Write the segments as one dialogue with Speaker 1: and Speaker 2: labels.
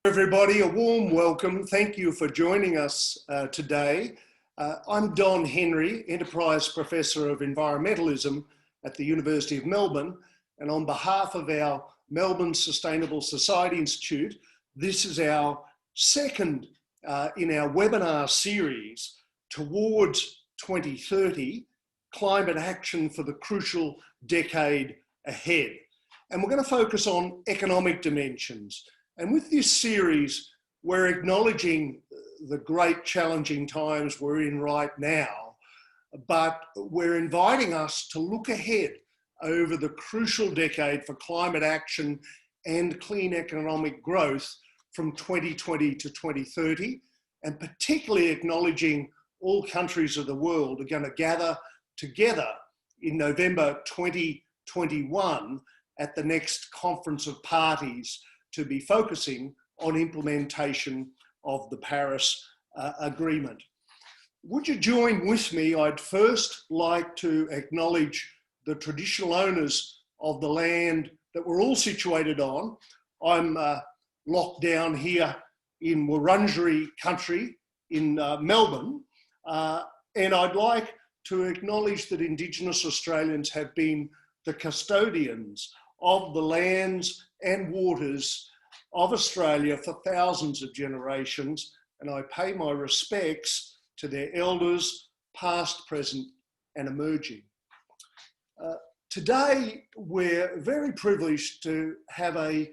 Speaker 1: Everybody, a warm welcome. Thank you for joining us today. I'm Don Henry, Enterprise Professor of Environmentalism at the University of Melbourne, and on behalf of our Melbourne Sustainable Society Institute, this is our second in our webinar series towards 2030, climate action for the crucial decade ahead. And we're going to focus on economic dimensions. And with this series, we're acknowledging the great challenging times we're in right now, but we're inviting us to look ahead over the crucial decade for climate action and clean economic growth from 2020 to 2030, and particularly acknowledging all countries of the world are going to gather together in November 2021 at the next Conference of Parties to be focusing on implementation of the Paris Agreement. Would you join with me? I'd first like to acknowledge the traditional owners of the land that we're all situated on. I'm locked down here in Wurundjeri country in Melbourne, and I'd like to acknowledge that Indigenous Australians have been the custodians of the lands and waters of Australia for thousands of generations, and I pay my respects to their elders, past, present, and emerging. Today, we're very privileged to have a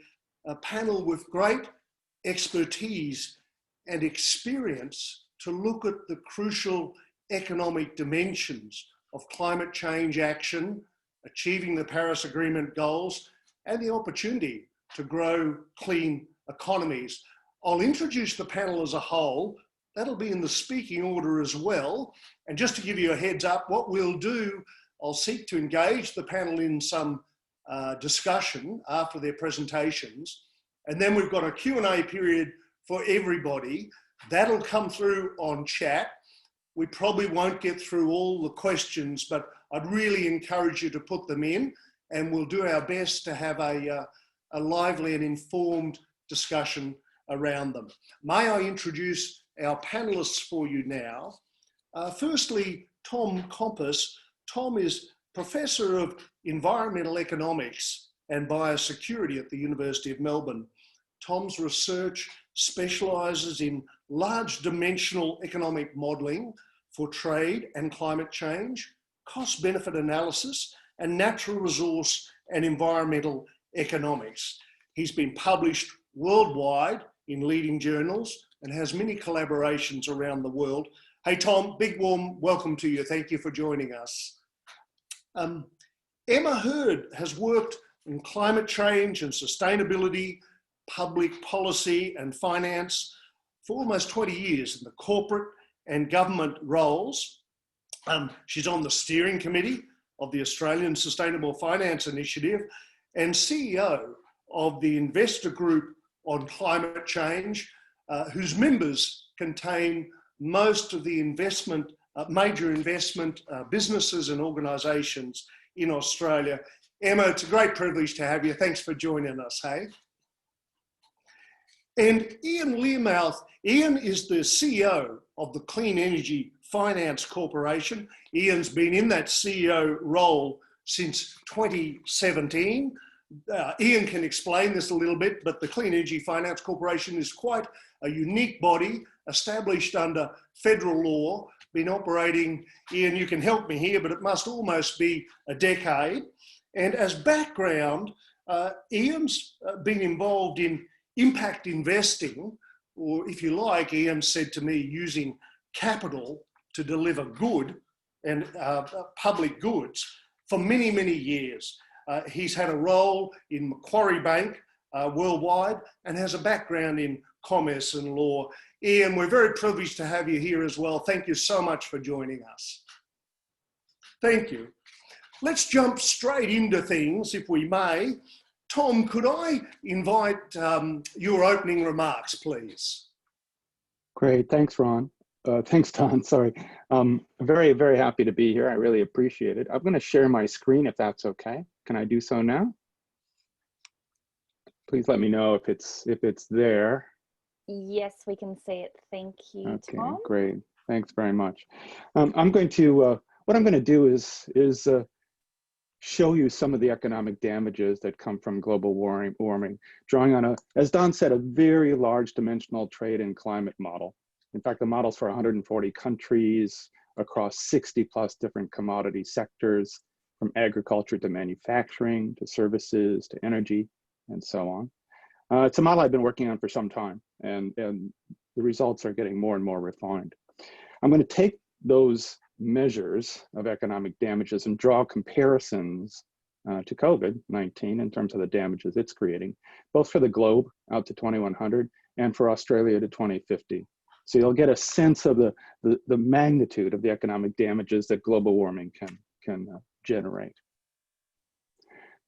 Speaker 1: panel with great expertise and experience to look at the crucial economic dimensions of climate change action, achieving the Paris Agreement goals, and the opportunity to grow clean economies. I'll introduce the panel as a whole. That'll be in the speaking order as well. And just to give you a heads up, what we'll do, I'll seek to engage the panel in some discussion after their presentations. And then we've got a Q&A period for everybody. That'll come through on chat. We probably won't get through all the questions, but I'd really encourage you to put them in, and we'll do our best to have a lively and informed discussion around them. May I introduce our panelists for you now? Firstly, Tom Kompas. Tom is Professor of Environmental Economics and Biosecurity at the University of Melbourne. Tom's research specialises in large dimensional economic modelling for trade and climate change, cost-benefit analysis, and natural resource and environmental economics. He's been published worldwide in leading journals and has many collaborations around the world. Hey Tom, big warm welcome to you. Thank you for joining us. Emma Hurd has worked in climate change and sustainability, public policy and finance for almost 20 years in the corporate and government roles. She's on the steering committee of the Australian Sustainable Finance Initiative and CEO of the investor group on climate change, whose members contain most of the major investment businesses and organisations in Australia. Emma, it's a great privilege to have you. Thanks for joining us, hey? And Ian Learmonth. Ian is the CEO of the Clean Energy Finance Corporation. Ian's been in that CEO role since 2017. Ian can explain this a little bit, but the Clean Energy Finance Corporation is quite a unique body established under federal law, been operating, Ian, you can help me here, but it must almost be a decade. And as background, Ian's been involved in impact investing, or if you like, Ian said to me, using capital to deliver good and public goods for many, many years. He's had a role in Macquarie Bank worldwide and has a background in commerce and law. Ian, we're very privileged to have you here as well. Thank you so much for joining us. Thank you. Let's jump straight into things, if we may. Tom, could I invite your opening remarks, please?
Speaker 2: Great, thanks, Ron. Thanks, Don, sorry. Very, very happy to be here. I really appreciate it. I'm gonna share my screen if that's okay. Can I do so now? Please let me know if it's there.
Speaker 3: Yes, we can see it. Thank you,
Speaker 2: Okay,
Speaker 3: Tom.
Speaker 2: great. Thanks very much. What I'm going to do is show you some of the economic damages that come from global warming, drawing on as Don said, a very large dimensional trade and climate model. In fact, the model's for 140 countries across 60 plus different commodity sectors, from agriculture to manufacturing, to services, to energy, and so on. It's a model I've been working on for some time, and the results are getting more and more refined. I'm going to take those measures of economic damages and draw comparisons to COVID-19 in terms of the damages it's creating, both for the globe out to 2100 and for Australia to 2050. So you'll get a sense of the magnitude of the economic damages that global warming can generate.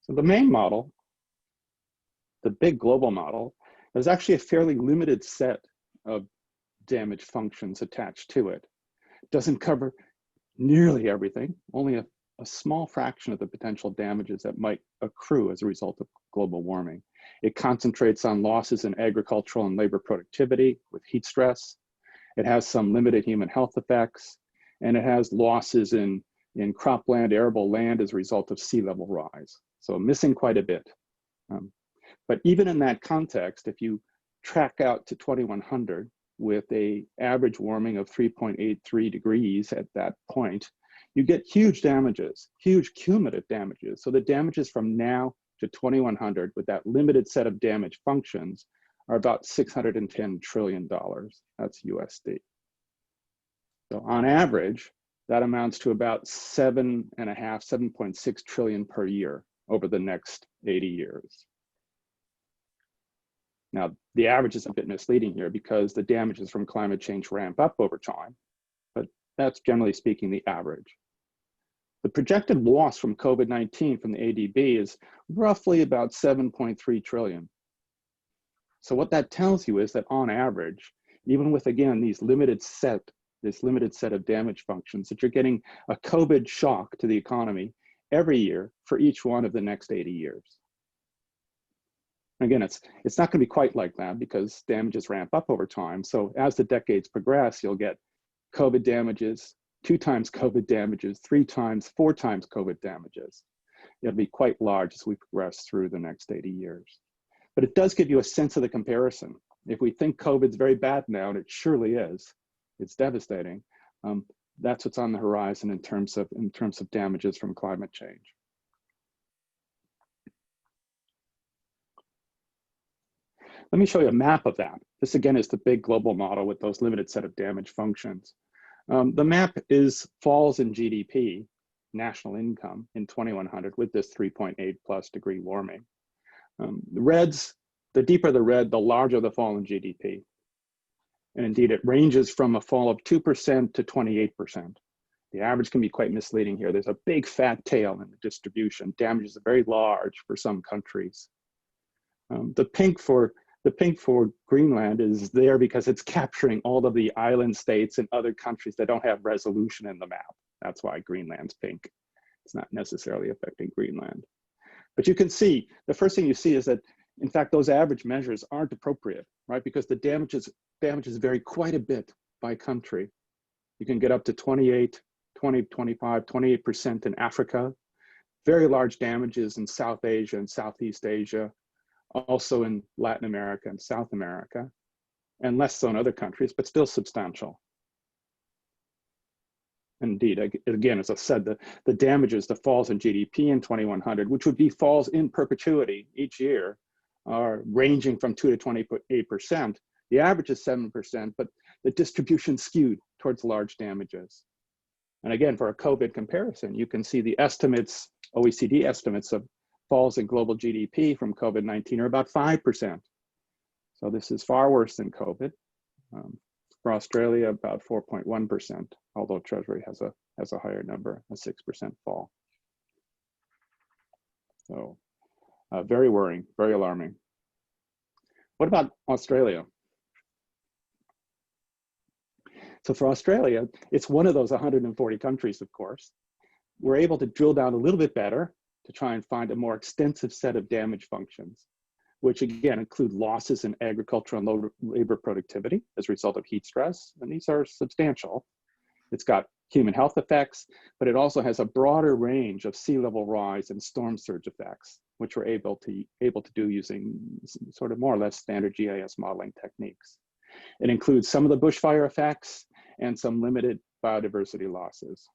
Speaker 2: So the main model, the big global model, is actually a fairly limited set of damage functions attached to it. It doesn't cover nearly everything, only a small fraction of the potential damages that might accrue as a result of global warming. It concentrates on losses in agricultural and labor productivity with heat stress. It has some limited human health effects, and it has losses in cropland, arable land as a result of sea level rise. So missing quite a bit. But even in that context, if you track out to 2100, with an average warming of 3.83 degrees at that point, you get huge damages, huge cumulative damages. So the damages from now to 2100 with that limited set of damage functions are about $610 trillion. That's USD. So on average, that amounts to about 7.6 trillion per year over the next 80 years. Now, the average is a bit misleading here because the damages from climate change ramp up over time, but that's generally speaking the average. The projected loss from COVID-19 from the ADB is roughly about 7.3 trillion. So what that tells you is that on average, even with, again, this limited set of damage functions, that you're getting a COVID shock to the economy every year for each one of the next 80 years. Again, it's not going to be quite like that because damages ramp up over time. So as the decades progress, you'll get COVID damages, 2 times COVID damages, 3 times, 4 times COVID damages. It'll be quite large as we progress through the next 80 years. But it does give you a sense of the comparison. If we think COVID's very bad now, and it surely is, it's devastating, that's what's on the horizon in terms of damages from climate change. Let me show you a map of that. This again is the big global model with those limited set of damage functions. The map is falls in GDP, national income in 2100 with this 3.8 plus degree warming. The deeper the red, the larger the fall in GDP. And indeed it ranges from a fall of 2% to 28%. The average can be quite misleading here. There's a big fat tail in the distribution. Damages are very large for some countries. The pink for Greenland is there because it's capturing all of the island states and other countries that don't have resolution in the map. That's why Greenland's pink. It's not necessarily affecting Greenland. But you can see, the first thing you see is that, in fact, those average measures aren't appropriate, right? Because the damages vary quite a bit by country. You can get up to 28, 20, 25, 28% in Africa. Very large damages in South Asia and Southeast Asia. Also in Latin America and South America, and less so in other countries, but still substantial. Indeed, again, as I said, the damages, the falls in GDP in 2100, which would be falls in perpetuity each year, are ranging from 2 to 28%. The average is 7%, but the distribution skewed towards large damages. And again, for a COVID comparison, you can see the estimates, OECD estimates of falls in global GDP from COVID-19 are about 5%. So this is far worse than COVID. For Australia, about 4.1%, although Treasury has a higher number, a 6% fall. So very worrying, very alarming. What about Australia? So for Australia, it's one of those 140 countries, of course. We're able to drill down a little bit better to try and find a more extensive set of damage functions. which again include losses in agricultural and labor productivity as a result of heat stress, and these are substantial. It's got human health effects, but it also has a broader range of sea level rise and storm surge effects, which we're able to do using sort of more or less standard GIS modeling techniques. It includes some of the bushfire effects and some limited biodiversity losses.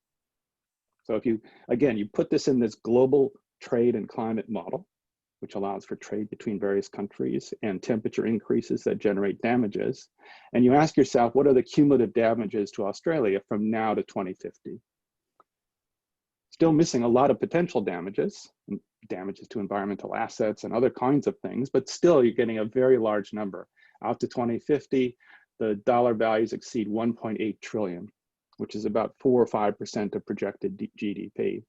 Speaker 2: So if you, again, you put this in this global trade and climate model, which allows for trade between various countries and temperature increases that generate damages, and you ask yourself, what are the cumulative damages to Australia from now to 2050? Still missing a lot of potential damages to environmental assets and other kinds of things, but still you're getting a very large number. Out to 2050, the dollar values exceed 1.8 trillion, which is about 4 or 5% of projected GDP.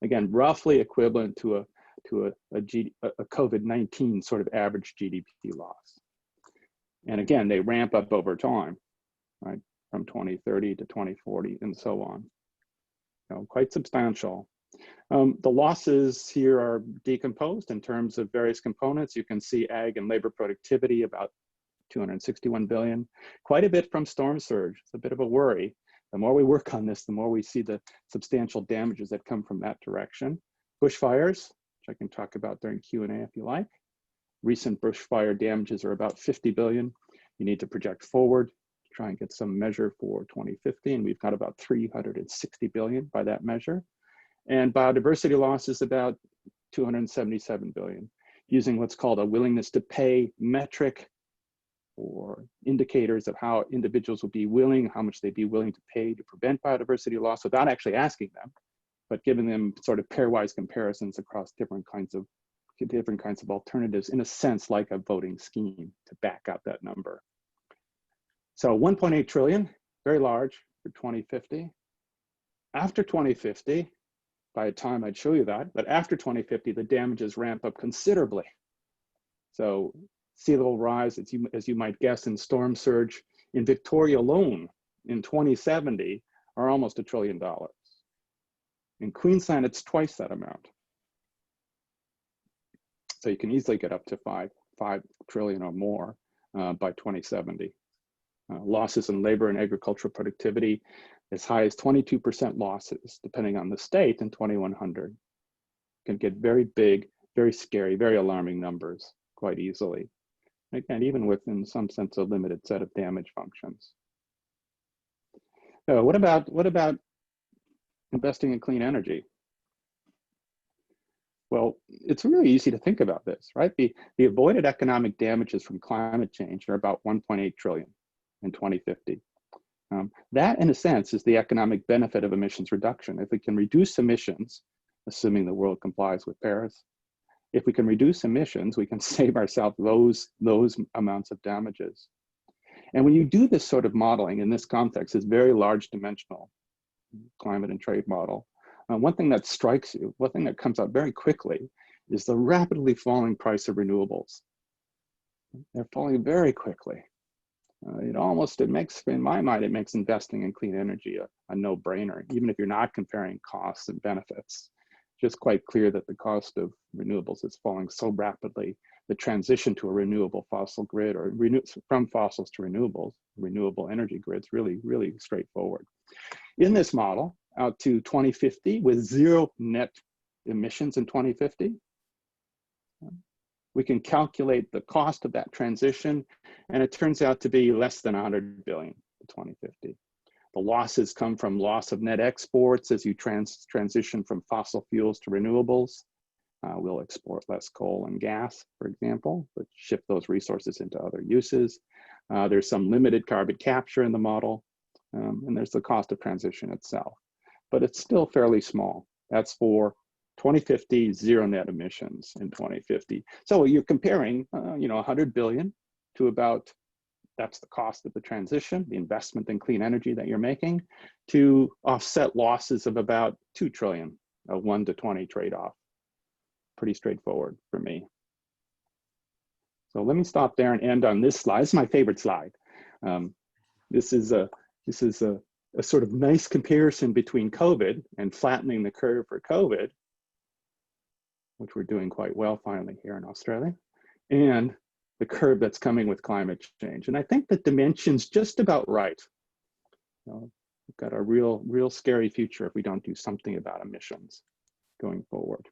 Speaker 2: Again, roughly equivalent to a COVID-19 sort of average GDP loss. And again, they ramp up over time, right? From 2030 to 2040 and so on. Quite substantial. The losses here are decomposed in terms of various components. You can see ag and labor productivity, about 261 billion. Quite a bit from storm surge. It's a bit of a worry. The more we work on this, the more we see the substantial damages that come from that direction. Bushfires, which I can talk about during Q&A if you like. Recent bushfire damages are about 50 billion. You need to project forward to try and get some measure for 2050, and we've got about 360 billion by that measure. And biodiversity loss is about 277 billion, using what's called a willingness to pay metric, or indicators of how individuals will be willing, how much they'd be willing to pay to prevent biodiversity loss without actually asking them, but giving them sort of pairwise comparisons across different kinds of alternatives, in a sense like a voting scheme to back up that number. So 1.8 trillion, very large for 2050. After 2050, by the time I'd show you that, but after 2050, the damages ramp up considerably. So sea level rise, as you might guess, in storm surge in Victoria alone in 2070 are almost $1 trillion. In Queensland, it's twice that amount. So you can easily get up to 5 trillion or more by 2070. Losses in labor and agricultural productivity, as high as 22% losses, depending on the state, in 2100. Can get very big, very scary, very alarming numbers quite easily. Again, even within some sense a limited set of damage functions. So what about investing in clean energy? Well, it's really easy to think about this, right? The avoided economic damages from climate change are about 1.8 trillion in 2050. That, in a sense, is the economic benefit of emissions reduction. If we can reduce emissions, assuming the world complies with Paris, if we can reduce emissions, we can save ourselves those amounts of damages. And when you do this sort of modeling in this context, this very large dimensional climate and trade model, one thing that strikes you, one thing that comes out very quickly, is the rapidly falling price of renewables. They're falling very quickly. It makes, in my mind, it makes investing in clean energy a no-brainer, even if you're not comparing costs and benefits. Just quite clear that the cost of renewables is falling so rapidly. The transition to a renewable fossil grid, or from fossils to renewables, renewable energy grids, really, really straightforward. In this model, out to 2050, with zero net emissions in 2050, we can calculate the cost of that transition, and it turns out to be less than 100 billion in 2050. The losses come from loss of net exports as you transition from fossil fuels to renewables. We'll export less coal and gas, for example, but shift those resources into other uses. There's some limited carbon capture in the model, and there's the cost of transition itself. But it's still fairly small. That's for 2050, zero net emissions in 2050. So you're comparing, 100 billion to about, that's the cost of the transition, the investment in clean energy that you're making, to offset losses of about 2 trillion, a 1 to 20 trade-off. Pretty straightforward for me. So let me stop there and end on this slide. This is my favorite slide. This is a sort of nice comparison between COVID and flattening the curve for COVID, which we're doing quite well finally here in Australia, and the curve that's coming with climate change. And I think the dimension's just about right. We've got a real scary future if we don't do something about emissions going forward.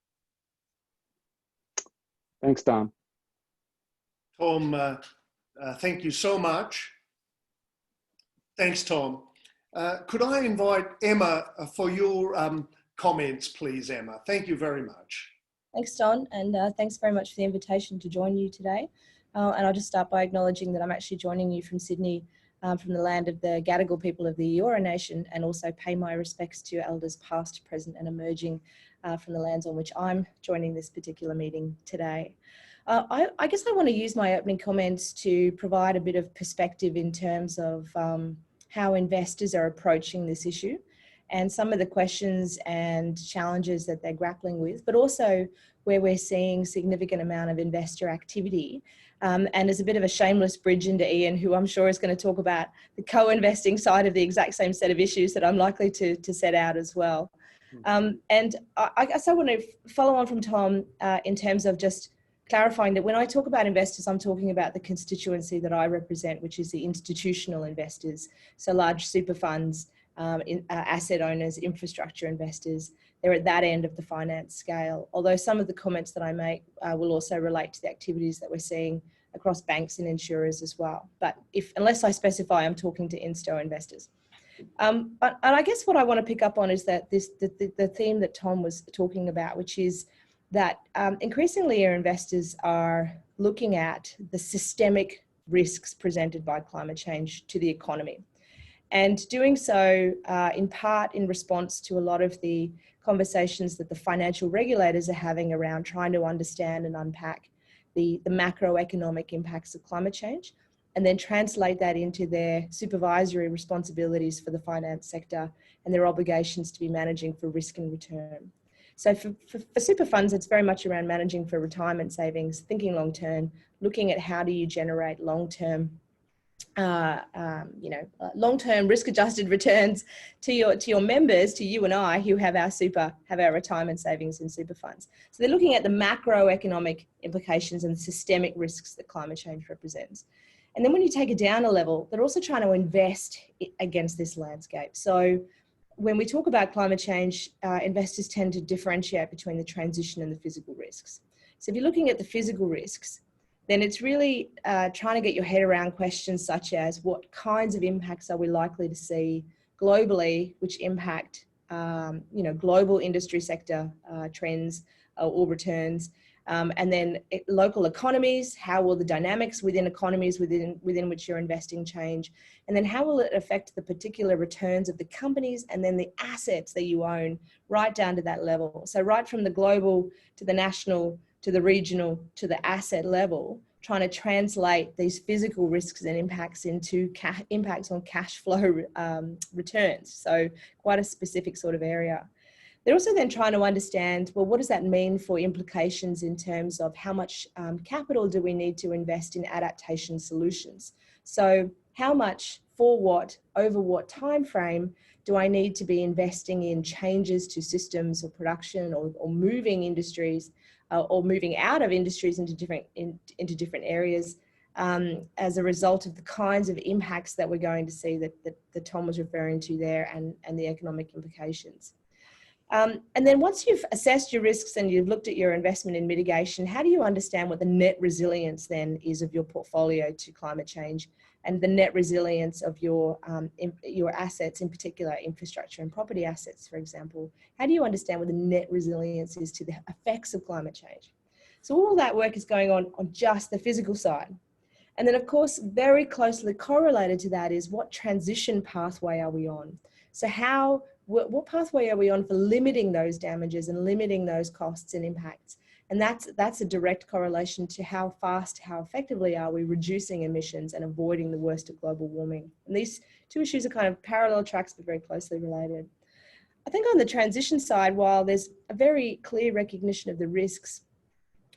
Speaker 2: Thanks, Don.
Speaker 1: Tom, thank you so much. Thanks, Tom. Could I invite Emma for your comments, please, Emma? Thank you very much.
Speaker 4: Thanks, Don, and thanks very much for the invitation to join you today. And I'll just start by acknowledging that I'm actually joining you from Sydney, from the land of the Gadigal people of the Eora Nation, and also pay my respects to elders past, present and emerging from the lands on which I'm joining this particular meeting today. I guess I want to use my opening comments to provide a bit of perspective in terms of how investors are approaching this issue and some of the questions and challenges that they're grappling with, but also where we're seeing significant amount of investor activity. And as a bit of a shameless bridge into Ian, who I'm sure is going to talk about the co-investing side of the exact same set of issues that I'm likely to set out as well. And I guess I want to follow on from Tom in terms of just clarifying that when I talk about investors, I'm talking about the constituency that I represent, which is the institutional investors. So large super funds, asset owners, infrastructure investors, they're at that end of the finance scale. Although some of the comments that I make will also relate to the activities that we're seeing across banks and insurers as well. But unless I specify, I'm talking to insto investors. And I guess what I want to pick up on is that the theme that Tom was talking about, which is that increasingly our investors are looking at the systemic risks presented by climate change to the economy. And doing so in part in response to a lot of the conversations that the financial regulators are having around trying to understand and unpack the macroeconomic impacts of climate change, and then translate that into their supervisory responsibilities for the finance sector and their obligations to be managing for risk and return. So for super funds, it's very much around managing for retirement savings, thinking long term, looking at how do you generate long-term long-term risk-adjusted returns to your members, to you and I, who have our retirement savings in super funds. So they're looking at the macroeconomic implications and the systemic risks that climate change represents. And then when you take it down a level, they're also trying to invest against this landscape. So when we talk about climate change, investors tend to differentiate between the transition and the physical risks. So if you're looking at the physical risks, then it's really trying to get your head around questions such as what kinds of impacts are we likely to see globally, which impact global industry sector trends or returns, and then local economies. How will the dynamics within economies within which you're investing change, and then how will it affect the particular returns of the companies and then the assets that you own, right down to that level. So right from the global to the national to the regional to the asset level, trying to translate these physical risks and impacts into impacts on cash flow returns. So quite a specific sort of area. They're also then trying to understand, well, what does that mean for implications in terms of how much capital do we need to invest in adaptation solutions? So how much, for what, over what time frame do I need to be investing in changes to systems or production or moving industries or moving out of industries into different areas as a result of the kinds of impacts that we're going to see that Tom was referring to there and the economic implications. And then once you've assessed your risks and you've looked at your investment in mitigation, how do you understand what the net resilience then is of your portfolio to climate change and the net resilience of your assets, in particular infrastructure and property assets, for example? How do you understand what the net resilience is to the effects of climate change? So all that work is going on just the physical side. And then of course, very closely correlated to that is what transition pathway are we on? So what pathway are we on for limiting those damages and limiting those costs and impacts? And that's a direct correlation to how fast, how effectively are we reducing emissions and avoiding the worst of global warming. And these two issues are kind of parallel tracks, but very closely related. I think on the transition side, while there's a very clear recognition of the risks,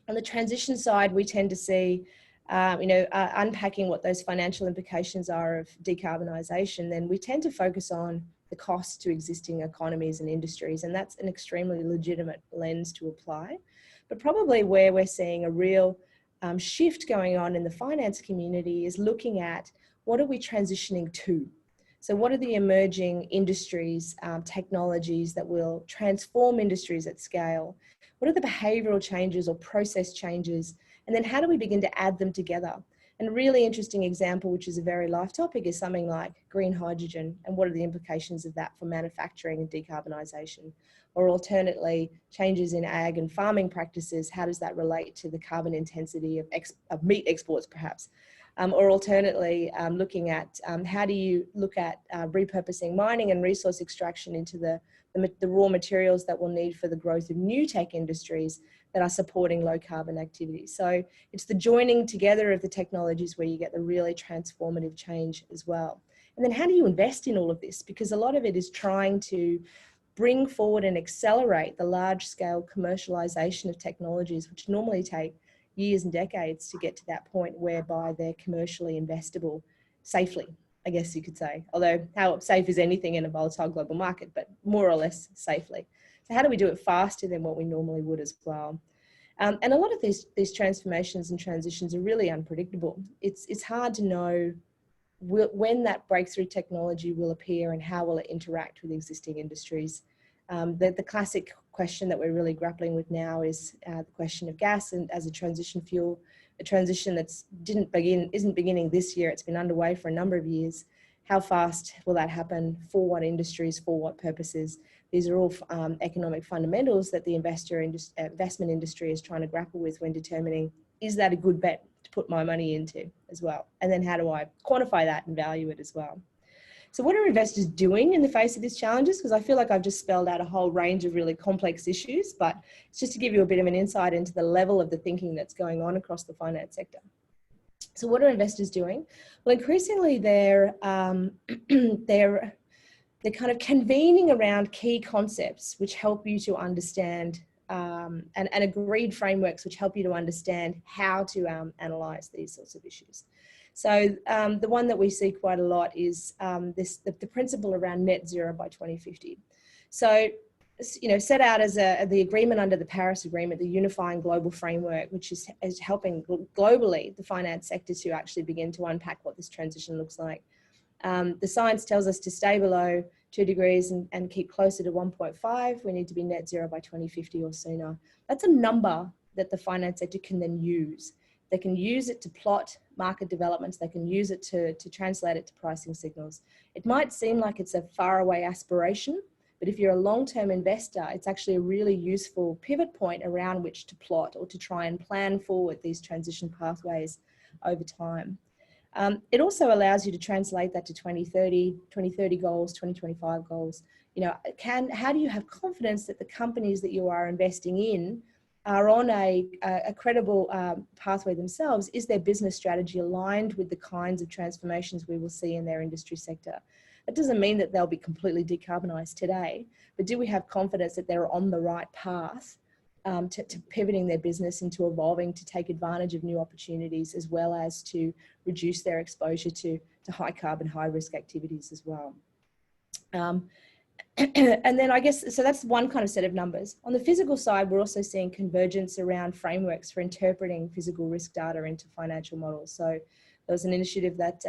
Speaker 4: on the transition side, we tend to see unpacking what those financial implications are of decarbonisation, then we tend to focus on the costs to existing economies and industries, and that's an extremely legitimate lens to apply. But probably where we're seeing a real shift going on in the finance community is looking at what are we transitioning to? So what are the emerging industries, technologies that will transform industries at scale? What are the behavioural changes or process changes? And then how do we begin to add them together? And a really interesting example, which is a very live topic, is something like green hydrogen and what are the implications of that for manufacturing and decarbonisation? Or alternately, changes in ag and farming practices, how does that relate to the carbon intensity of meat exports perhaps? Or alternately, looking at how do you look at repurposing mining and resource extraction into the raw materials that we'll need for the growth of new tech industries that are supporting low carbon activities. So it's the joining together of the technologies where you get the really transformative change as well. And then how do you invest in all of this? Because a lot of it is trying to bring forward and accelerate the large scale commercialization of technologies, which normally take years and decades to get to that point whereby they're commercially investable safely, I guess you could say. Although how safe is anything in a volatile global market, but more or less safely. So how do we do it faster than what we normally would as well? And a lot of these transformations and transitions are really unpredictable. It's hard to know when that breakthrough technology will appear and how will it interact with existing industries. The classic question that we're really grappling with now is the question of gas and as a transition fuel, a transition that's isn't beginning this year. It's been underway for a number of years. How fast will that happen? For what industries? For what purposes? These are all economic fundamentals that the investment industry is trying to grapple with when determining, is that a good bet to put my money into as well? And then how do I quantify that and value it as well? So what are investors doing in the face of these challenges? Because I feel like I've just spelled out a whole range of really complex issues, but it's just to give you a bit of an insight into the level of the thinking that's going on across the finance sector. So what are investors doing? Well, increasingly they're kind of convening around key concepts which help you to understand and agreed frameworks which help you to understand how to analyse these sorts of issues. So the one that we see quite a lot is the principle around net zero by 2050. So, set out as the agreement under the Paris Agreement, the unifying global framework, which is helping globally the finance sector to actually begin to unpack what this transition looks like. The science tells us to stay below 2 degrees and keep closer to 1.5. We need to be net zero by 2050 or sooner. That's a number that the finance sector can then use. They can use it to plot market developments. They can use it to translate it to pricing signals. It might seem like it's a faraway aspiration, but if you're a long-term investor, it's actually a really useful pivot point around which to plot or to try and plan forward these transition pathways over time. It also allows you to translate that to 2030 goals, 2025 goals. How do you have confidence that the companies that you are investing in are on a credible pathway themselves? Is their business strategy aligned with the kinds of transformations we will see in their industry sector? That doesn't mean that they'll be completely decarbonised today, but do we have confidence that they're on the right path to pivoting their business into evolving to take advantage of new opportunities, as well as to reduce their exposure to high carbon, high risk activities as well? And then I guess, so that's one kind of set of numbers. On the physical side, we're also seeing convergence around frameworks for interpreting physical risk data into financial models. So there was an initiative that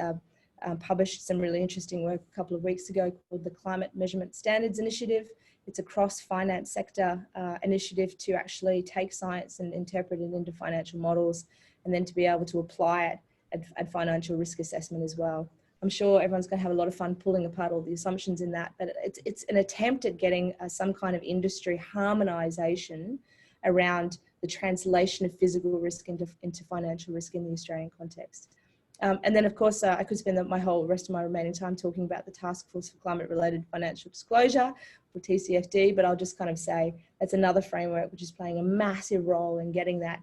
Speaker 4: published some really interesting work a couple of weeks ago called the Climate Measurement Standards Initiative. It's a cross-finance sector initiative to actually take science and interpret it into financial models, and then to be able to apply it at financial risk assessment as well. I'm sure everyone's going to have a lot of fun pulling apart all the assumptions in that, but it's an attempt at getting some kind of industry harmonisation around the translation of physical risk into financial risk in the Australian context. And then, of course, I could spend the rest of my remaining time talking about the Task Force for Climate-Related Financial Disclosure, or TCFD, but I'll just kind of say that's another framework which is playing a massive role in getting that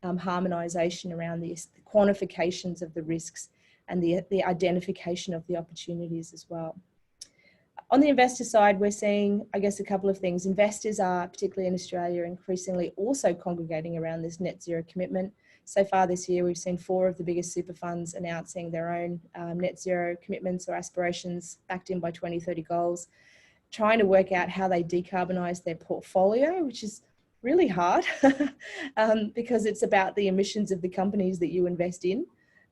Speaker 4: harmonisation around the quantifications of the risks and the identification of the opportunities as well. On the investor side, we're seeing, I guess, a couple of things. Investors are, particularly in Australia, increasingly also congregating around this net zero commitment. So far this year, we've seen 4 of the biggest super funds announcing their own net zero commitments or aspirations backed in by 2030 goals, trying to work out how they decarbonise their portfolio, which is really hard because it's about the emissions of the companies that you invest in.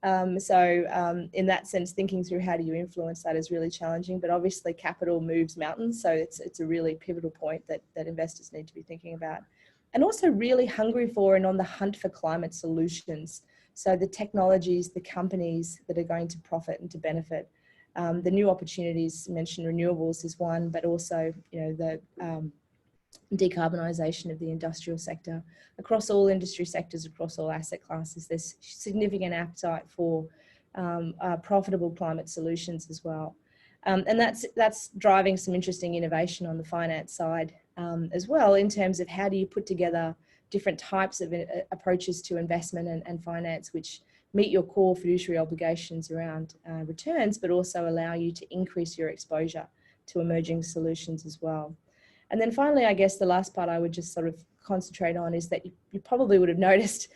Speaker 4: In that sense, thinking through how do you influence that is really challenging, but obviously capital moves mountains. So it's a really pivotal point that investors need to be thinking about. And also really hungry for and on the hunt for climate solutions. So the technologies, the companies that are going to profit and to benefit. The new opportunities, mentioned renewables is one, but also, the decarbonisation of the industrial sector. Across all industry sectors, across all asset classes, there's significant appetite for profitable climate solutions as well. And that's driving some interesting innovation on the finance side as well, in terms of how do you put together different types of approaches to investment and finance, which meet your core fiduciary obligations around returns, but also allow you to increase your exposure to emerging solutions as well. And then finally, I guess the last part I would just sort of concentrate on is that you probably would have noticed,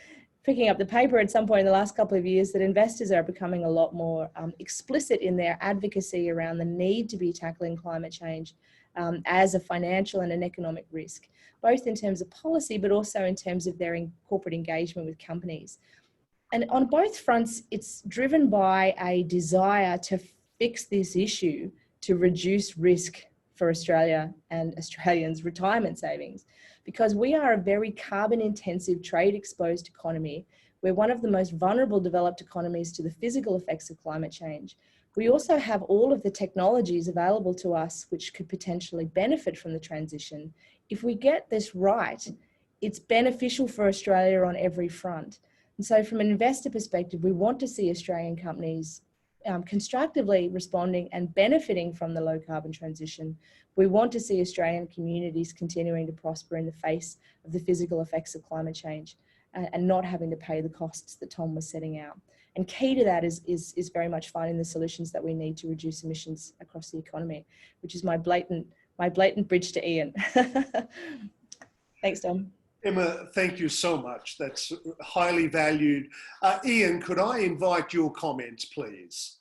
Speaker 4: picking up the paper at some point in the last couple of years, that investors are becoming a lot more explicit in their advocacy around the need to be tackling climate change as a financial and an economic risk, both in terms of policy, but also in terms of their corporate engagement with companies. And on both fronts, it's driven by a desire to fix this issue to reduce risk for Australia and Australians' retirement savings, because we are a very carbon intensive, trade exposed economy. We're one of the most vulnerable developed economies to the physical effects of climate change. We also have all of the technologies available to us which could potentially benefit from the transition. If we get this right, it's beneficial for Australia on every front. And so from an investor perspective, we want to see Australian companies constructively responding and benefiting from the low carbon transition. We want to see Australian communities continuing to prosper in the face of the physical effects of climate change and not having to pay the costs that Tom was setting out. And key to that is very much finding the solutions that we need to reduce emissions across the economy, which is my blatant bridge to Ian. Thanks, Tom.
Speaker 1: Emma, thank you so much. That's highly valued. Ian, could I invite your comments, please?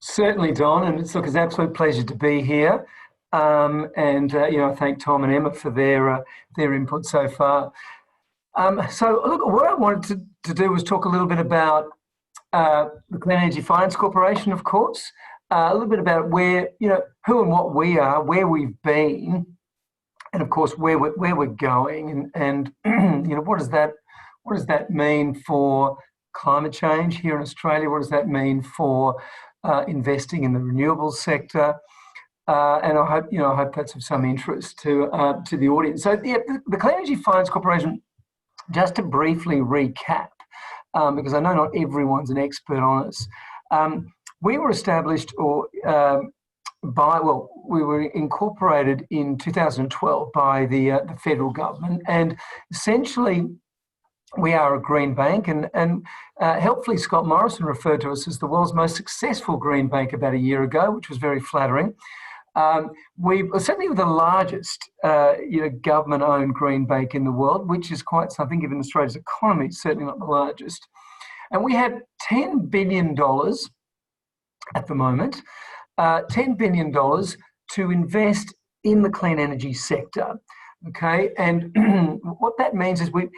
Speaker 5: Certainly, Don, and it's an absolute pleasure to be here. I thank Tom and Emma for their input so far. What I wanted to do was talk a little bit about the Clean Energy Finance Corporation, of course, a little bit about where, who and what we are, where we've been, and of course where we're going, and what does that mean for climate change here in Australia? What does that mean for investing in the renewables sector? And I hope that's of some interest to the audience. So the Clean Energy Finance Corporation, just to briefly recap, because I know not everyone's an expert on this. We were established we were incorporated in 2012 by the federal government, and essentially we are a green bank, and helpfully Scott Morrison referred to us as the world's most successful green bank about a year ago, which was very flattering. We are certainly the largest government-owned green bank in the world, which is quite something given Australia's economy. It's certainly not the largest. And we have $10 billion at the moment, $10 billion to invest in the clean energy sector. Okay, and what that means is we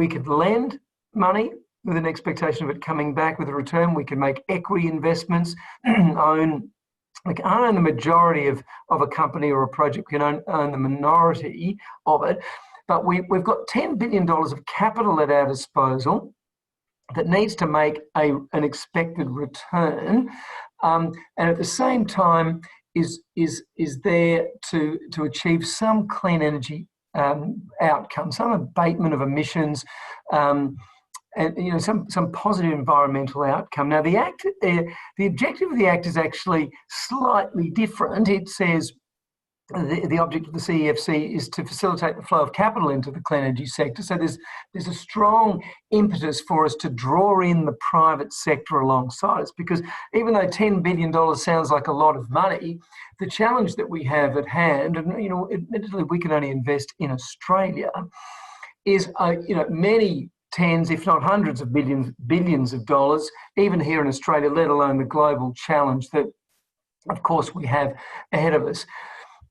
Speaker 5: could lend money with an expectation of it coming back with a return. We can make equity investments, we can't own the majority of a company or a project. We can own the minority of it, but we've got $10 billion of capital at our disposal that needs to make an expected return, and at the same time is there to achieve some clean energy outcome, some abatement of emissions, and some positive environmental outcome. Now the objective of the Act is actually slightly different. It says the object of the CEFC is to facilitate the flow of capital into the clean energy sector. So there's a strong impetus for us to draw in the private sector alongside us, because even though $10 billion sounds like a lot of money, the challenge that we have at hand, and admittedly we can only invest in Australia, is many tens, if not hundreds of billions of dollars, even here in Australia, let alone the global challenge that, of course, we have ahead of us.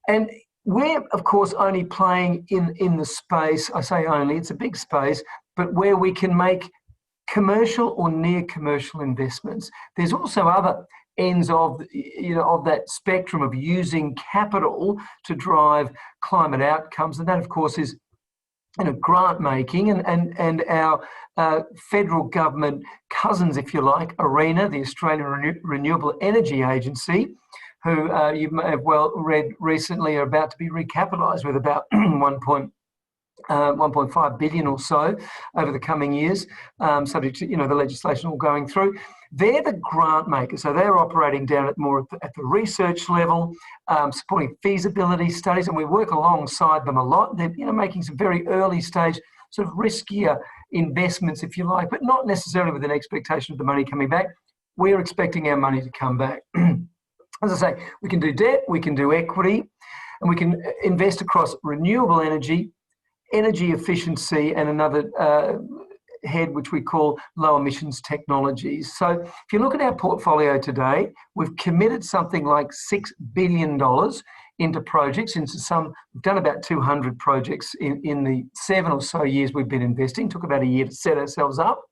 Speaker 5: And we're, of course, only playing in the space, I say only, it's a big space, but where we can make commercial or near commercial investments. There's also other ends of, of that spectrum of using capital to drive climate outcomes. And that, of course, is grant making, and our federal government cousins, if you like, ARENA, the Australian Renewable Energy Agency, who you may have well read recently are about to be recapitalised with about 1.5 billion or so over the coming years, subject to the legislation all going through. They're the grant makers, so they're operating down at the research level, supporting feasibility studies, and we work alongside them a lot. They're making some very early stage, sort of riskier investments, if you like, but not necessarily with an expectation of the money coming back. We're expecting our money to come back. As I say, we can do debt, we can do equity, and we can invest across renewable energy, energy efficiency, and another head which we call low emissions technologies. So if you look at our portfolio today, we've committed something like $6 billion into projects. We've done about 200 projects in the 7 or so years we've been investing. Took about a year to set ourselves up.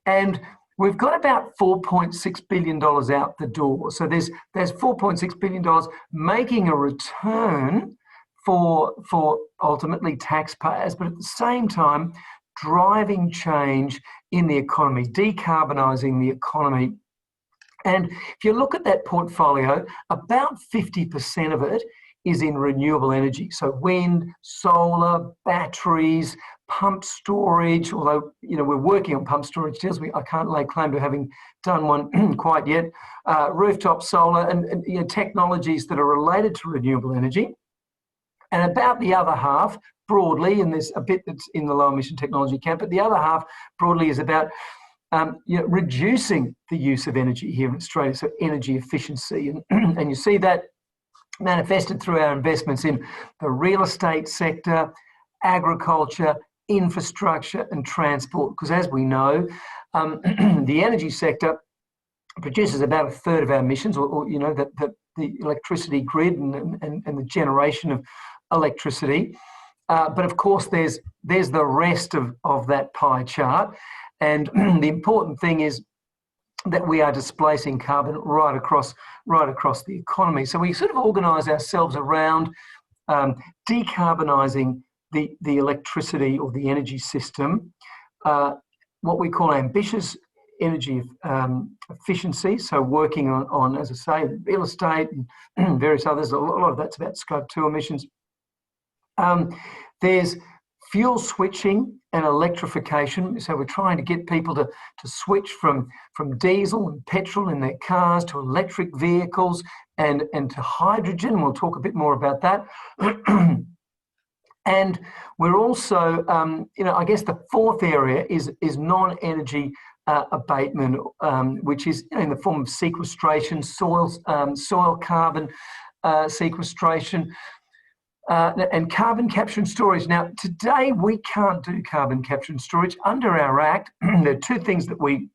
Speaker 5: And we've got about $4.6 billion out the door. So there's $4.6 billion making a return for ultimately taxpayers, but at the same time driving change in the economy, decarbonising the economy. And if you look at that portfolio, about 50% of it is in renewable energy. So wind, solar, batteries, pump storage, although we're working on pump storage deals. I can't lay claim to having done one quite yet. Rooftop solar and technologies that are related to renewable energy. And about the other half, broadly, and there's a bit that's in the low emission technology camp, but the other half broadly is about reducing the use of energy here in Australia, so energy efficiency. And you see that manifested through our investments in the real estate sector, agriculture, infrastructure and transport, because as we know, the energy sector produces about a third of our emissions, or the electricity grid and the generation of electricity. But of course, there's the rest of that pie chart. And the important thing is that we are displacing carbon right across the economy. So we sort of organise ourselves around decarbonising the electricity or the energy system, what we call ambitious energy efficiency, so working on, as I say, real estate and various others. A lot of that's about Scope 2 emissions. There's fuel switching and electrification, so we're trying to get people to switch from diesel and petrol in their cars to electric vehicles and to hydrogen. We'll talk a bit more about that. And we're also, I guess the fourth area is non-energy abatement, which is in the form of sequestration, soil carbon sequestration, and carbon capture and storage. Now, today we can't do carbon capture and storage. Under our Act, there are two things that we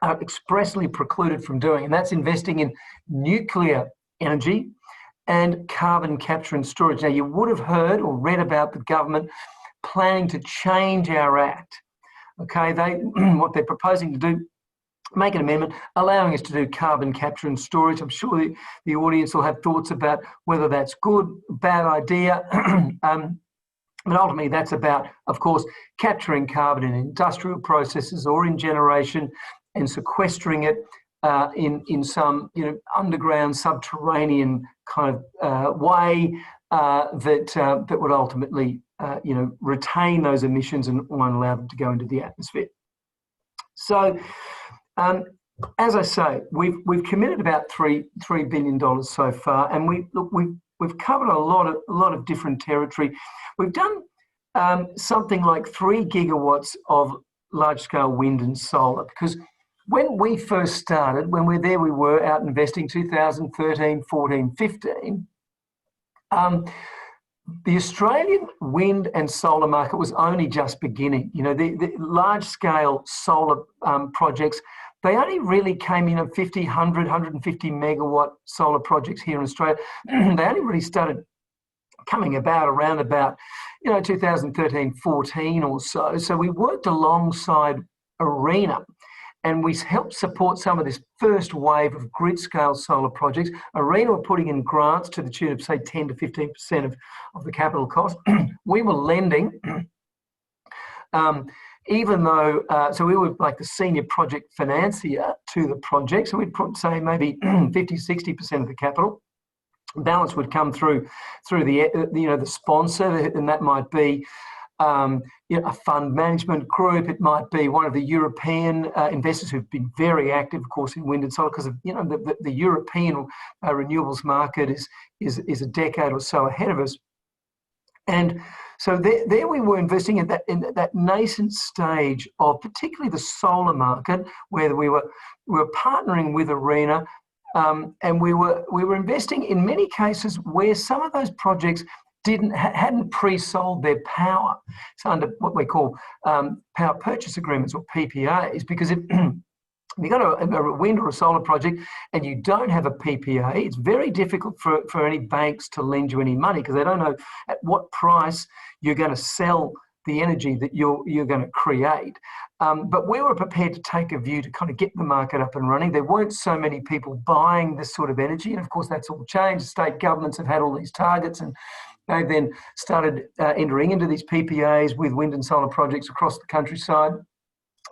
Speaker 5: are expressly precluded from doing, and that's investing in nuclear energy and carbon capture and storage. Now, you would have heard or read about the government planning to change our Act. Okay, what they're proposing to do, make an amendment allowing us to do carbon capture and storage. I'm sure the audience will have thoughts about whether that's good, bad idea. But ultimately, that's about, of course, capturing carbon in industrial processes or in generation and sequestering it in some underground, subterranean kind of way that would ultimately retain those emissions and won't allow them to go into the atmosphere. So, as I say, we've committed about $3 billion so far, and we've covered a lot of different territory. We've done something like 3 gigawatts of large-scale wind and solar, because when we first started, we were out investing 2013, 14, 15. The Australian wind and solar market was only just beginning. The large-scale solar projects, they only really came in at 50, 100, 150 megawatt solar projects here in Australia. They only really started coming about around about, 2013, 14 or so. So we worked alongside ARENA, and we helped support some of this first wave of grid-scale solar projects. ARENA were putting in grants to the tune of, say, 10 to 15% of the capital cost. We were lending, even though, so we were like the senior project financier to the project. So we'd put, say, maybe 50, 60% of the capital. Balance would come through the sponsor, and that might be a fund management group. It might be one of the European investors who've been very active, of course, in wind and solar, because of the European renewables market is a decade or so ahead of us. And so there we were investing in that nascent stage of particularly the solar market, where we were partnering with ARENA. And we were investing in many cases where some of those projects hadn't pre-sold their power. So under what we call power purchase agreements, or PPAs, because if you've got a wind or a solar project and you don't have a PPA, it's very difficult for any banks to lend you any money, because they don't know at what price you're going to sell the energy that you're going to create. But we were prepared to take a view to kind of get the market up and running. There weren't so many people buying this sort of energy. And of course, that's all changed. State governments have had all these targets, and they've then started entering into these PPAs with wind and solar projects across the countryside.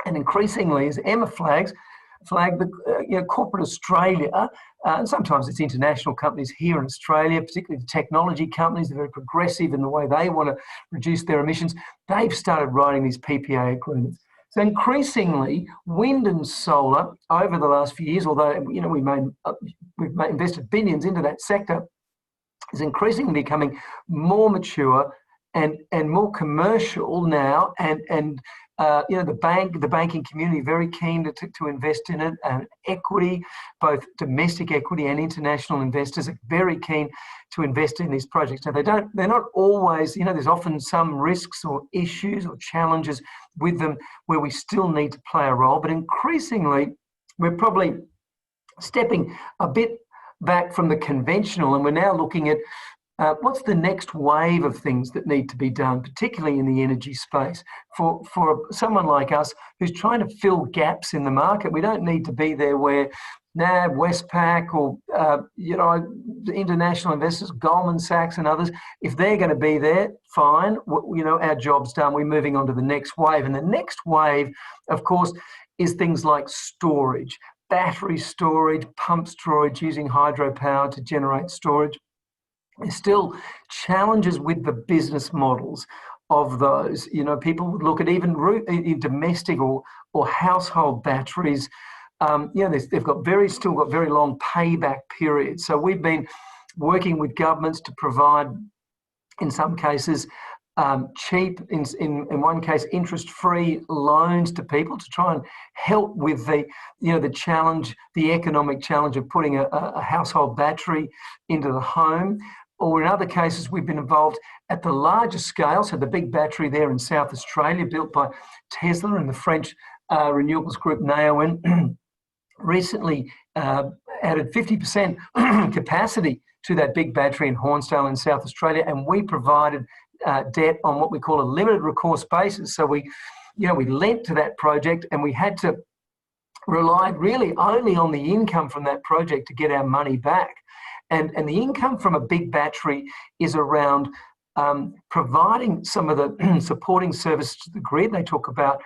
Speaker 5: And increasingly, as Emma flagged corporate Australia, and sometimes it's international companies here in Australia, particularly the technology companies, they're very progressive in the way they want to reduce their emissions. They've started writing these PPA agreements. So increasingly, wind and solar over the last few years, although we've invested billions into that sector, is increasingly becoming more mature and more commercial now, and the banking community very keen to invest in it, and equity, both domestic equity and international investors are very keen to invest in these projects. Now they're not always, there's often some risks or issues or challenges with them where we still need to play a role, but increasingly we're probably stepping a bit back from the conventional, and we're now looking at what's the next wave of things that need to be done, particularly in the energy space, for someone like us who's trying to fill gaps in the market. We don't need to be there where NAB, Westpac, or the international investors, Goldman Sachs and others, if they're going to be there, fine. Our job's done. We're moving on to the next wave, and the next wave, of course, is things like storage, battery storage, pump storage, using hydropower to generate storage. There's still challenges with the business models of those. People would look at even in domestic or household batteries. They've still got very long payback periods. So we've been working with governments to provide, in some cases, cheap, in one case, interest-free loans to people to try and help with the challenge, the economic challenge of putting a household battery into the home. Or in other cases, we've been involved at the larger scale. So the big battery there in South Australia, built by Tesla and the French renewables group Neoen, recently added 50% capacity to that big battery in Hornsdale in South Australia, and we provided debt on what we call a limited recourse basis. So we lent to that project, and we had to rely really only on the income from that project to get our money back. And the income from a big battery is around providing some of the supporting services to the grid. They talk about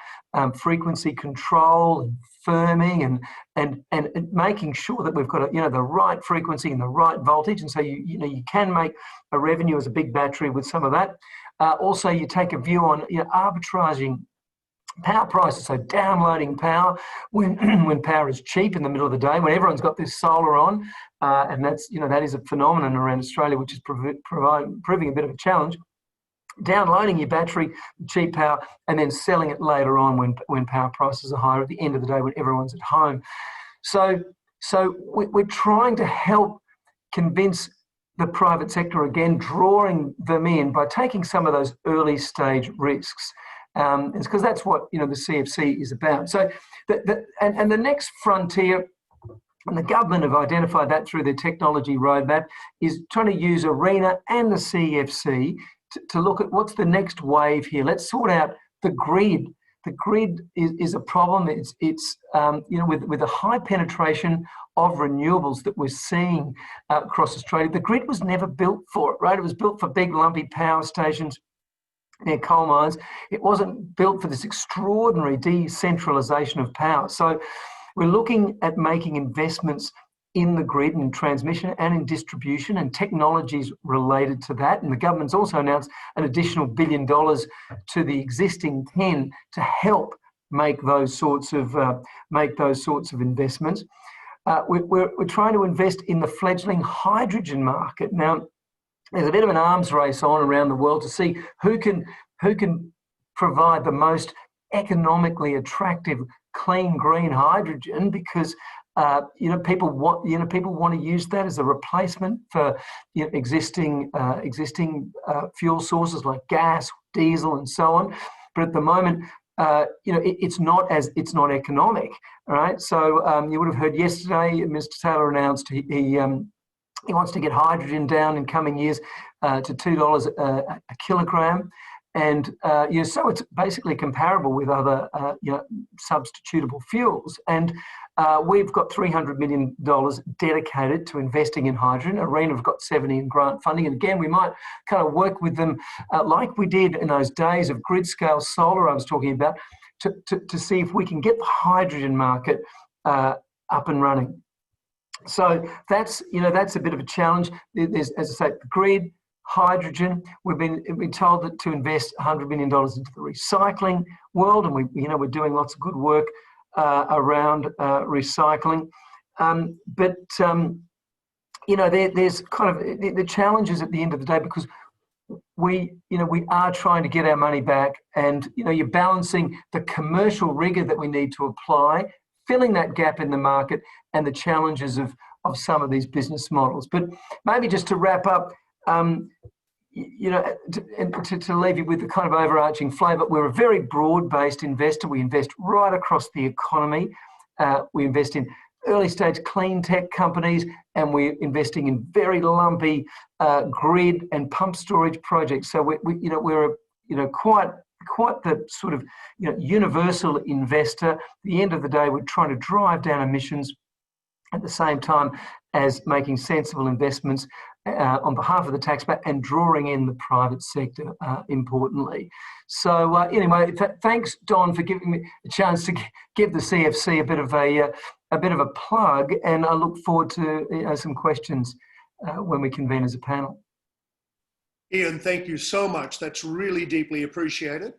Speaker 5: frequency control and firming and making sure that we've got the right frequency and the right voltage. And so you can make a revenue as a big battery with some of that. Also, you take a view on arbitraging power prices, so downloading power when power is cheap in the middle of the day, when everyone's got this solar on, and that is a phenomenon around Australia, which is proving a bit of a challenge. Downloading your battery, cheap power, and then selling it later on when power prices are higher at the end of the day when everyone's at home. So we're trying to help convince the private sector, again, drawing them in by taking some of those early stage risks. It's because that's what the CFC is about. So, the next frontier, and the government have identified that through their technology roadmap, is trying to use ARENA and the CFC to look at what's the next wave here. Let's sort out the grid. The grid is a problem. It's with the high penetration of renewables that we're seeing across Australia, the grid was never built for it, right? It was built for big lumpy power stations near coal mines. It wasn't built for this extraordinary decentralisation of power. So we're looking at making investments in the grid and transmission and in distribution and technologies related to that. And the government's also announced an additional $1 billion to the existing 10 to help make those sorts of investments. We're trying to invest in the fledgling hydrogen market. Now, there's a bit of an arms race on around the world to see who can provide the most economically attractive clean green hydrogen, because people want to use that as a replacement for existing fuel sources like gas, diesel, and so on. But at the moment, it's not economic, right? So you would have heard yesterday, Mr. Taylor announced he wants to get hydrogen down in coming years to $2 a kilogram. And so it's basically comparable with other substitutable fuels. And we've got $300 million dedicated to investing in hydrogen. ARENA have got 70 in grant funding. And again, we might kind of work with them like we did in those days of grid scale solar I was talking about to see if we can get the hydrogen market up and running. So that's a bit of a challenge. There's, as I say, the grid, hydrogen. We've been told that to invest $100 million into the recycling world, and we're doing lots of good work around recycling. There's kind of the challenges at the end of the day, because we are trying to get our money back, and you're balancing the commercial rigor that we need to apply, filling that gap in the market, and the challenges of some of these business models. But maybe just to wrap up, to leave you with the kind of overarching flavour, we're a very broad-based investor. We invest right across the economy. We invest in early-stage clean tech companies, and we're investing in very lumpy grid and pump storage projects. So we're quite the sort of universal investor. At the end of the day, we're trying to drive down emissions at the same time as making sensible investments on behalf of the taxpayer and drawing in the private sector, importantly. So anyway, thanks, Don, for giving me a chance to give the CFC a bit of a plug, and I look forward to some questions when we convene as a panel.
Speaker 1: Ian, thank you so much. That's really deeply appreciated.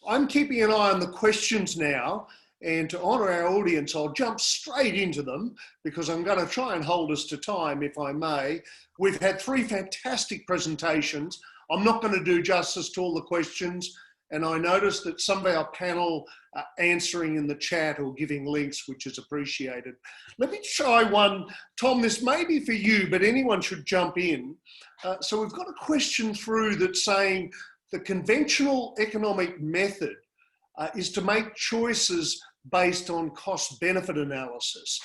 Speaker 1: I'm keeping an eye on the questions now, and to honour our audience, I'll jump straight into them because I'm going to try and hold us to time, if I may. We've had 3 fantastic presentations. I'm not going to do justice to all the questions, and I noticed that some of our panel are answering in the chat or giving links, which is appreciated. Let me try one. Tom, this may be for you, but anyone should jump in. So we've got a question through that's saying the conventional economic method is to make choices based on cost-benefit analysis.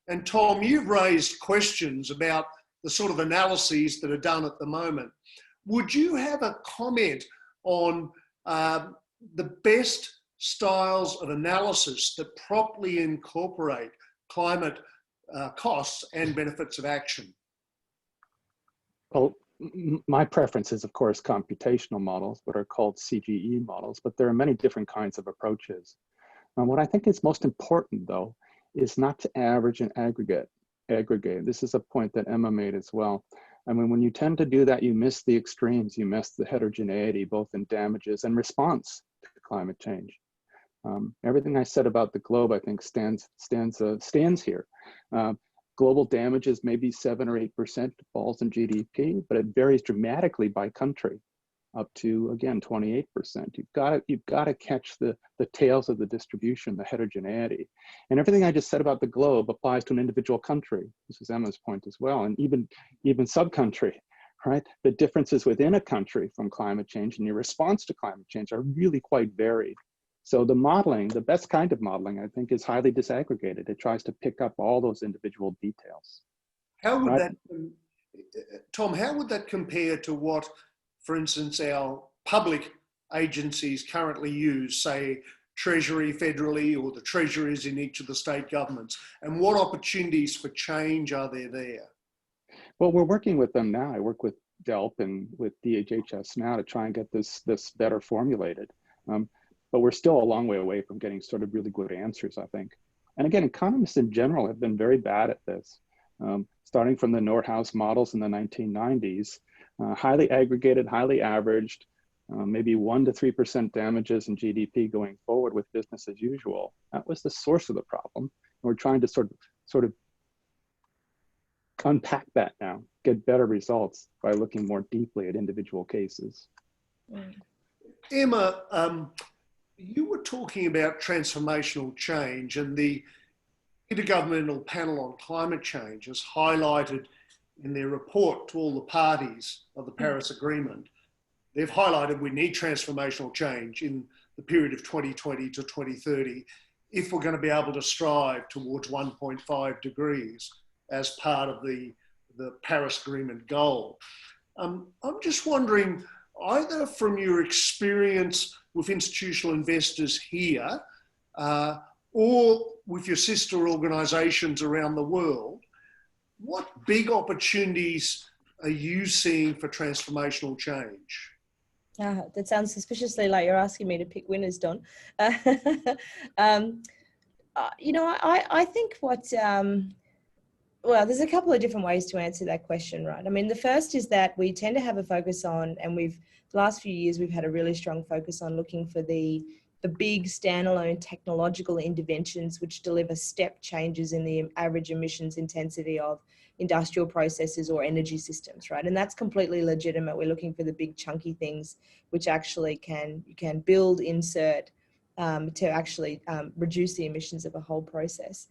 Speaker 1: And Tom, you've raised questions about the sort of analyses that are done at the moment. Would you have a comment on the best styles of analysis that properly incorporate climate costs and benefits of action?
Speaker 2: Well, my preference is, of course, computational models, what are called CGE models, but there are many different kinds of approaches. What I think is most important, though, is not to average and aggregate. This is a point that Emma made as well. I mean, when you tend to do that, you miss the extremes, you miss the heterogeneity, both in damages and response to climate change. Everything I said about the globe, I think, stands here. Global damages may be 7 or 8% falls in GDP, but it varies dramatically by country, up to, again, 28%. You've got to catch the tails of the distribution, the heterogeneity. And everything I just said about the globe applies to an individual country. This is Emma's point as well, and even sub-country, right? The differences within a country from climate change and your response to climate change are really quite varied. So the modeling, the best kind of modeling, I think, is highly disaggregated. It tries to pick up all those individual details.
Speaker 1: How would
Speaker 2: Right?
Speaker 1: that, Tom, how would that compare to what, for instance, our public agencies currently use, say, Treasury federally or the treasuries in each of the state governments? And what opportunities for change are there?
Speaker 2: Well, we're working with them now. I work with DELP and with DHHS now to try and get this better formulated. But we're still a long way away from getting sort of really good answers, I think. And again, economists in general have been very bad at this. Starting from the Nordhaus models in the 1990s, highly aggregated, highly averaged, maybe 1 to 3% damages in GDP going forward with business as usual. That was the source of the problem. And we're trying to sort of unpack that now, get better results by looking more deeply at individual cases.
Speaker 1: Emma, you were talking about transformational change, and the Intergovernmental Panel on Climate Change has highlighted in their report to all the parties of the Paris Agreement, they've highlighted we need transformational change in the period of 2020 to 2030 if we're going to be able to strive towards 1.5 degrees as part of the Paris Agreement goal. I'm just wondering, either from your experience with institutional investors here or with your sister organisations around the world, what big opportunities are you seeing for transformational change?
Speaker 4: That sounds suspiciously like you're asking me to pick winners, Don. You know, I think what, well, there's a couple of different ways to answer that question, right? I mean, the first is that we tend to have a focus on, and the last few years, we've had a really strong focus on looking for the big standalone technological interventions which deliver step changes in the average emissions intensity of industrial processes or energy systems, right? And that's completely legitimate. We're looking for the big chunky things which actually you can build, insert to actually reduce the emissions of a whole process.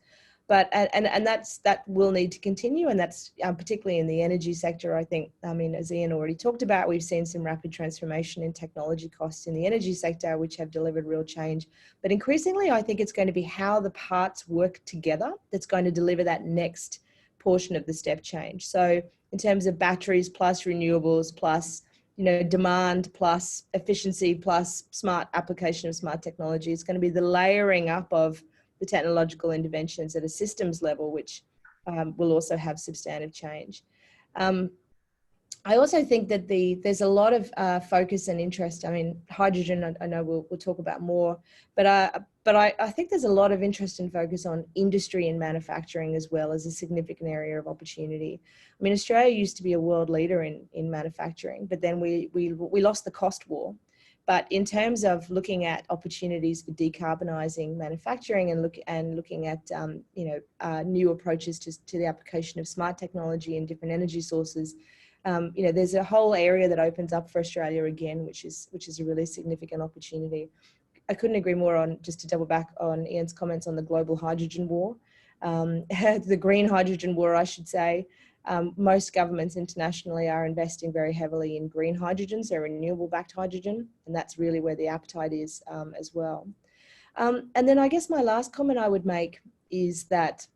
Speaker 4: But and that will need to continue, and that's particularly in the energy sector. I think, I mean, as Ian already talked about, we've seen some rapid transformation in technology costs in the energy sector, which have delivered real change. But increasingly, I think it's going to be how the parts work together that's going to deliver that next portion of the step change. So in terms of batteries plus renewables plus, you know, demand plus efficiency plus smart application of smart technology, it's going to be the layering up of the technological interventions at a systems level, which will also have substantive change. I also think that there's a lot of focus and interest. I mean, hydrogen, I know we'll talk about more, but I think there's a lot of interest and focus on industry and manufacturing as well as a significant area of opportunity. I mean, Australia used to be a world leader in manufacturing, but then we lost the cost war. But in terms of looking at opportunities for decarbonising manufacturing and looking at new approaches to the application of smart technology and different energy sources, you know, there's a whole area that opens up for Australia again, which is a really significant opportunity. I couldn't agree more on, just to double back on Ian's comments on the global hydrogen war, the green hydrogen war, I should say. Most governments internationally are investing very heavily in green hydrogen, so renewable-backed hydrogen, and that's really where the appetite is as well. And then I guess my last comment I would make is that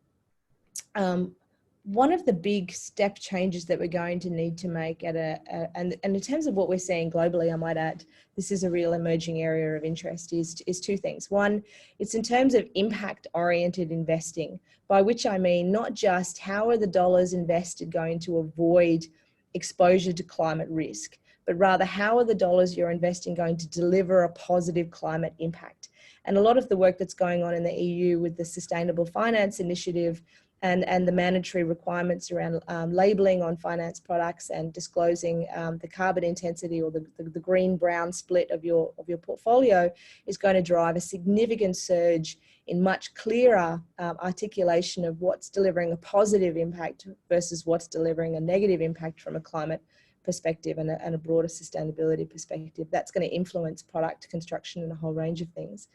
Speaker 4: one of the big step changes that we're going to need to make and in terms of what we're seeing globally, I might add, this is a real emerging area of interest, is two things. One, it's in terms of impact-oriented investing, by which I mean not just how are the dollars invested going to avoid exposure to climate risk, but rather how are the dollars you're investing going to deliver a positive climate impact. And a lot of the work that's going on in the EU with the Sustainable Finance Initiative and the mandatory requirements around labelling on finance products and disclosing the carbon intensity or the green-brown split of your portfolio is going to drive a significant surge in much clearer articulation of what's delivering a positive impact versus what's delivering a negative impact from a climate perspective and a broader sustainability perspective. That's going to influence product construction and a whole range of things.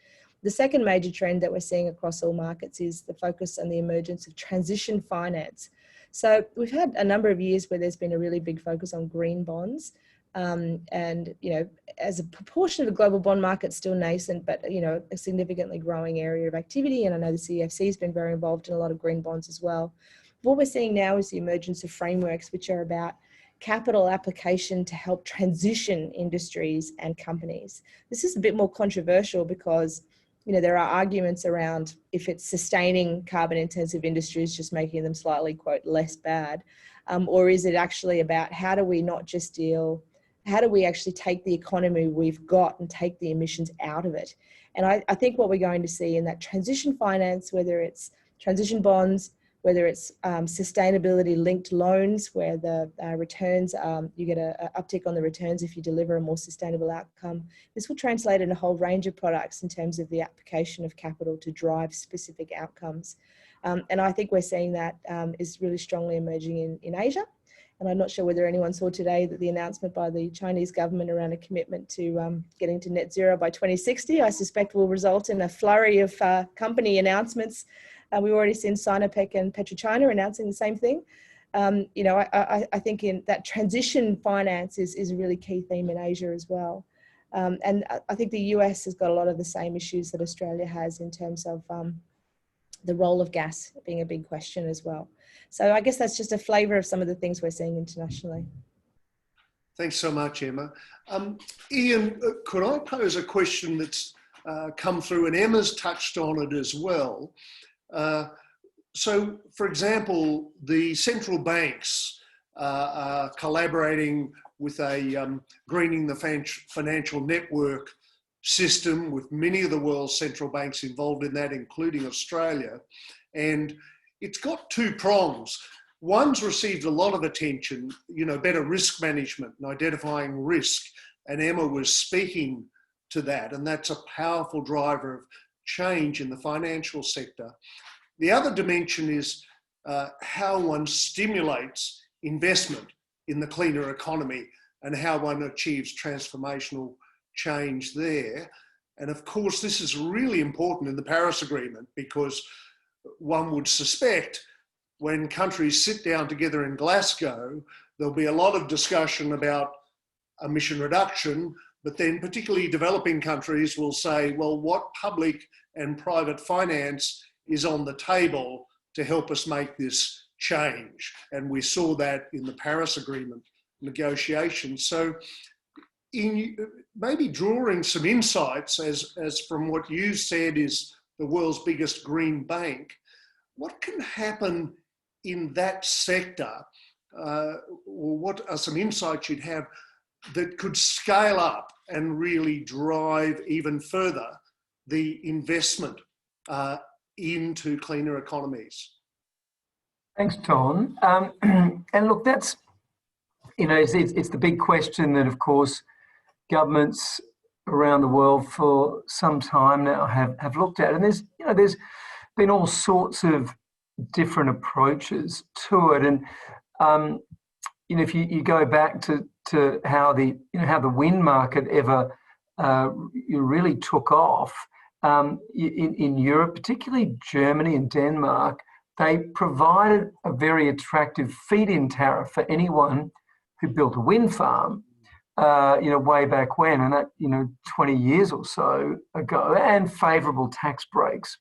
Speaker 4: The second major trend that we're seeing across all markets is the focus on the emergence of transition finance. So we've had a number of years where there's been a really big focus on green bonds. And, you know, as a proportion of the global bond market, still nascent, but, you know, a significantly growing area of activity. And I know the CFC has been very involved in a lot of green bonds as well. What we're seeing now is the emergence of frameworks which are about capital application to help transition industries and companies. This is a bit more controversial because, you know, there are arguments around if it's sustaining carbon intensive industries, just making them slightly, quote, less bad, or is it actually about how do we not just how do we actually take the economy we've got and take the emissions out of it? And I think what we're going to see in that transition finance, whether it's transition bonds, whether it's sustainability linked loans where the returns, you get an uptick on the returns if you deliver a more sustainable outcome. This will translate in a whole range of products in terms of the application of capital to drive specific outcomes. And I think we're seeing that is really strongly emerging in Asia. And I'm not sure whether anyone saw today that the announcement by the Chinese government around a commitment to getting to net zero by 2060, I suspect will result in a flurry of company announcements. We've already seen Sinopec and PetroChina announcing the same thing. You know, I think in that transition finance is a really key theme in Asia as well. And I think the US has got a lot of the same issues that Australia has in terms of the role of gas being a big question as well. So I guess that's just a flavour of some of the things we're seeing internationally.
Speaker 1: Thanks so much, Emma. Ian, could I pose a question that's come through, and Emma's touched on it as well. So, for example, the central banks are collaborating with a greening the financial network system with many of the world's central banks involved in that, including Australia. And it's got two prongs. One's received a lot of attention, you know, better risk management and identifying risk. And Emma was speaking to that, and that's a powerful driver of change in the financial sector. The other dimension is how one stimulates investment in the cleaner economy and how one achieves transformational change there. And of course, this is really important in the Paris Agreement, because one would suspect when countries sit down together in Glasgow, there'll be a lot of discussion about emission reduction, but then particularly developing countries will say, well, what public and private finance is on the table to help us make this change? And we saw that in the Paris Agreement negotiations. So in maybe drawing some insights as from what you said is the world's biggest green bank, what can happen in that sector, or what are some insights you'd have that could scale up and really drive even further the investment into cleaner economies?
Speaker 5: Thanks, Tom. And look, that's, you know, it's the big question that, of course, governments around the world for some time now have looked at. And there's been all sorts of different approaches to it. And, you know, if you go back to how the wind market ever really took off, in Europe, particularly Germany and Denmark, they provided a very attractive feed-in tariff for anyone who built a wind farm, you know, way back when, and that, you know, 20 years or so ago, and favourable tax breaks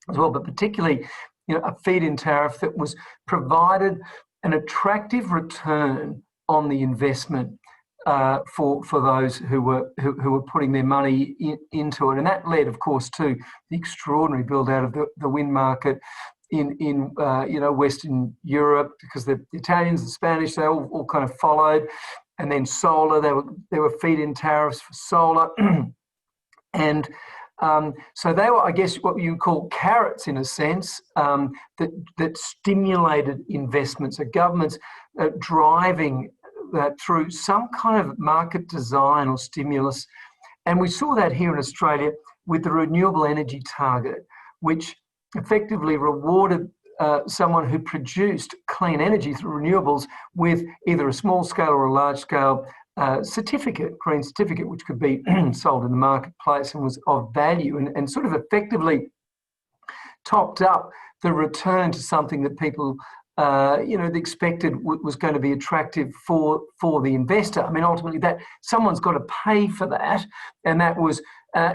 Speaker 5: as well, but particularly, you know, a feed-in tariff that was provided an attractive return on the investment for those who were putting their money into it. And that led, of course, to the extraordinary build out of the wind market in you know, Western Europe, because the Italians, the Spanish, they all kind of followed. And then solar, there were feed-in tariffs for solar. And so they were, I guess, what you call carrots in a sense, that stimulated investments. So governments driving that through some kind of market design or stimulus. And we saw that here in Australia with the renewable energy target, which effectively rewarded someone who produced clean energy through renewables with either a small scale or a large scale certificate, green certificate, which could be sold in the marketplace and was of value, and sort of effectively topped up the return to something that people, the expected was going to be attractive for the investor. I mean, ultimately, that someone's got to pay for that, and that was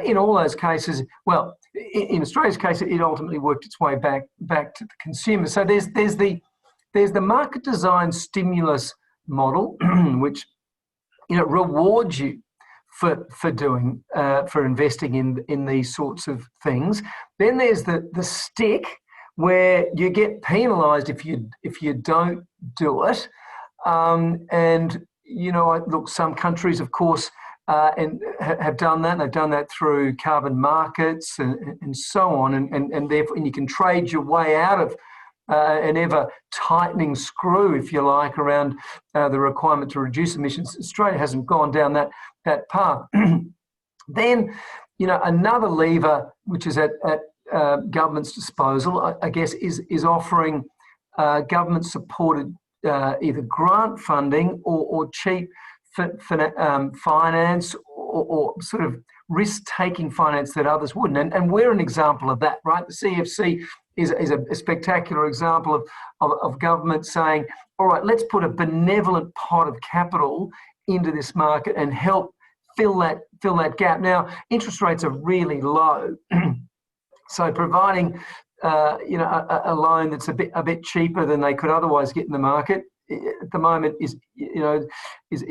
Speaker 5: in all those cases. Well, in Australia's case, it ultimately worked its way back to the consumer. So there's the market design stimulus model, which rewards you for doing for investing in these sorts of things. Then there's the stick, where you get penalised if you don't do it. Look, some countries, of course, and have done that. They've done that through carbon markets and so on, and therefore you can trade your way out of an ever tightening screw, if you like, around the requirement to reduce emissions. Australia hasn't gone down that path. Then, another lever which is at government's disposal, I guess, is offering government-supported either grant funding or cheap finance or sort of risk-taking finance that others wouldn't. And we're an example of that, right? The CFC is a spectacular example of government saying, all right, let's put a benevolent pot of capital into this market and help fill that gap. Now, interest rates are really low, so providing a loan that's a bit cheaper than they could otherwise get in the market at the moment is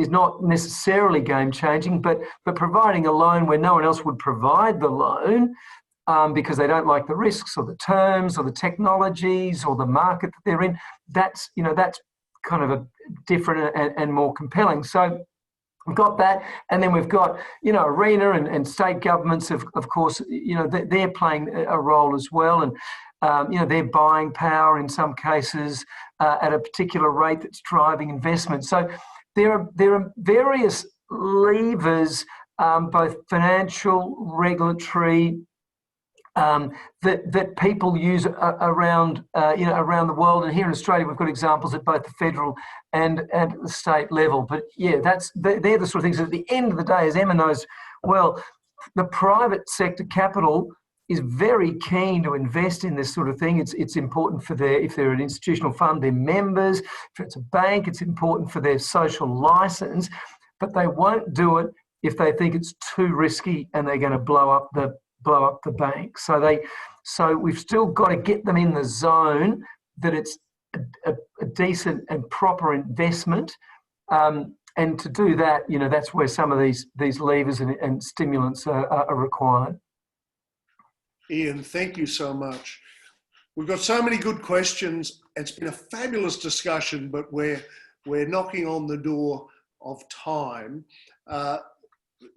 Speaker 5: not necessarily game changing, but providing a loan where no one else would provide the loan because they don't like the risks or the terms or the technologies or the market that they're in, that's kind of a different and more compelling. So we've got that, and then we've got ARENA and state governments, of course, they're playing a role as well, and they're buying power in some cases at a particular rate that's driving investment. So there are various levers, both financial, regulatory, that people use around the world, and here in Australia we've got examples at both the federal and at the state level. But yeah, they're the sort of things. At the end of the day, as Emma knows well, the private sector capital is very keen to invest in this sort of thing. It's important for if they're an institutional fund, their members. If it's a bank, it's important for their social license. But they won't do it if they think it's too risky and they're going to blow up the bank. So we've still got to get them in the zone that it's a decent and proper investment. And to do that, that's where some of these levers and stimulants are required.
Speaker 1: Ian, thank you so much. We've got so many good questions. It's been a fabulous discussion, but we're knocking on the door of time.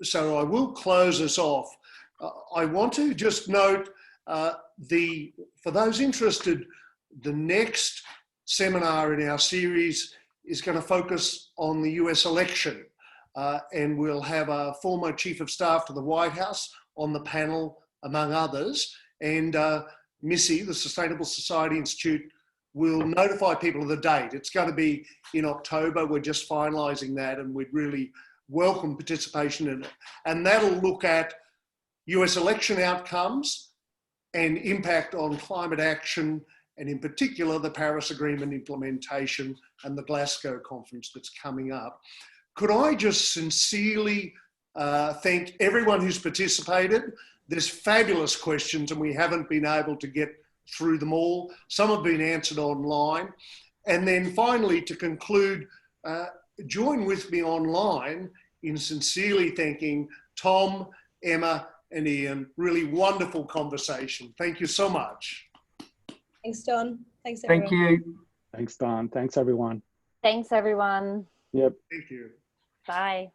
Speaker 1: So I will close us off. I want to just note for those interested, the next seminar in our series is going to focus on the US election, and we'll have a former Chief of Staff to the White House on the panel, among others, and Missy, the Sustainable Society Institute, will notify people of the date. It's going to be in October. We're just finalising that, and we'd really welcome participation in it. And that'll look at US election outcomes and impact on climate action, and in particular, the Paris Agreement implementation and the Glasgow conference that's coming up. Could I just sincerely thank everyone who's participated? There's fabulous questions and we haven't been able to get through them all. Some have been answered online. And then finally, to conclude, join with me online in sincerely thanking Tom, Emma, and Ian. Really wonderful conversation. Thank you so much.
Speaker 4: Thanks, Don. Thanks, everyone.
Speaker 5: Thank you.
Speaker 2: Thanks, Don. Thanks, everyone.
Speaker 3: Thanks, everyone.
Speaker 2: Yep.
Speaker 1: Thank you.
Speaker 3: Bye.